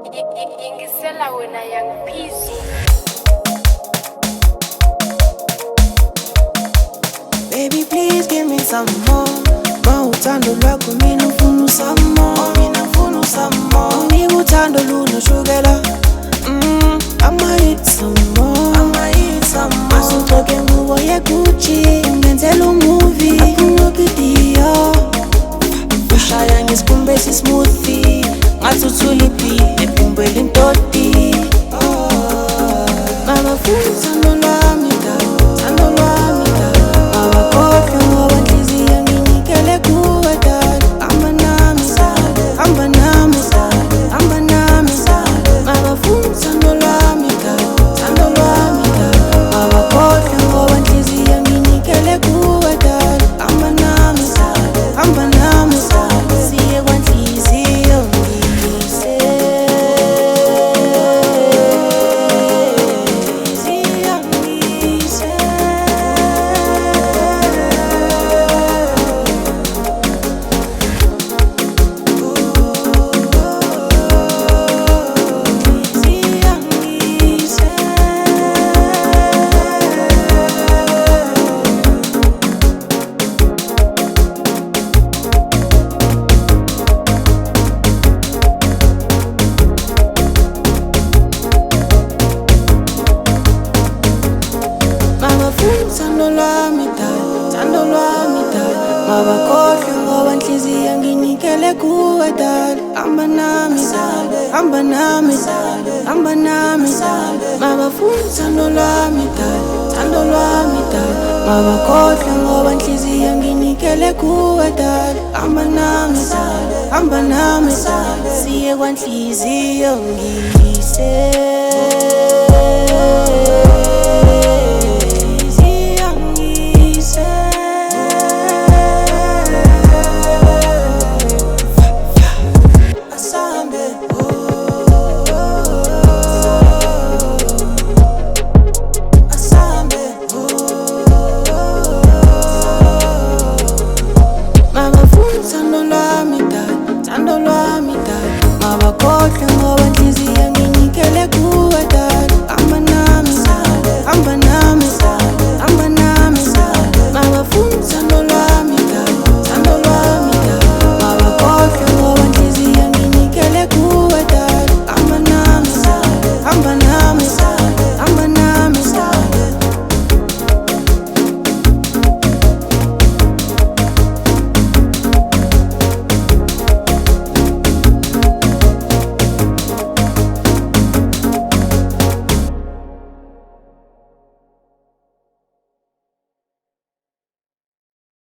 Ingisela wena yangiphizulu. Baby, please give me some more. Mawuthando lwakho mina ufuna some more. Mina ufuna some more. Unika uthando lunoshukela. I'ma eat some more. I'ma eat some more. Asugcoke ngubo ye-Gucci, ungenzela movie. Akunokwidiyo ushaya ngesikhumba esismoothie, ngathi uthula ibeat ebumbela intoti. Mama funa uthando lwami dala, uthando lwami dala. Mabakhohlwe ngoba inhliziyo nginikele kuwe dala. Hamba nami dala, hamba nami dala, hamba nami dala. Mama funa uthando lwami dala, uthando lwami dala. Mabakhohlwe ngoba inhliziyo nginikele kuwe dala. Hamba nami dala, hamba nami dala. Siye kwanhliziyo ngiyise. Uthando lwami dala, uthando lwami dala. Mabakhohlwe ngoba inhliziyo nginikele kuwe dala. Hamba nami dala, hamba nami dala, hamba nami dala. Mabafuna uthando lwami dala, uthando lwami dala. Mabakhohlwe ngoba inhliziyo nginikele kuwe dala. Hamba nami dala, hamba nami dala. Siye kwanhliziyo ngiyise.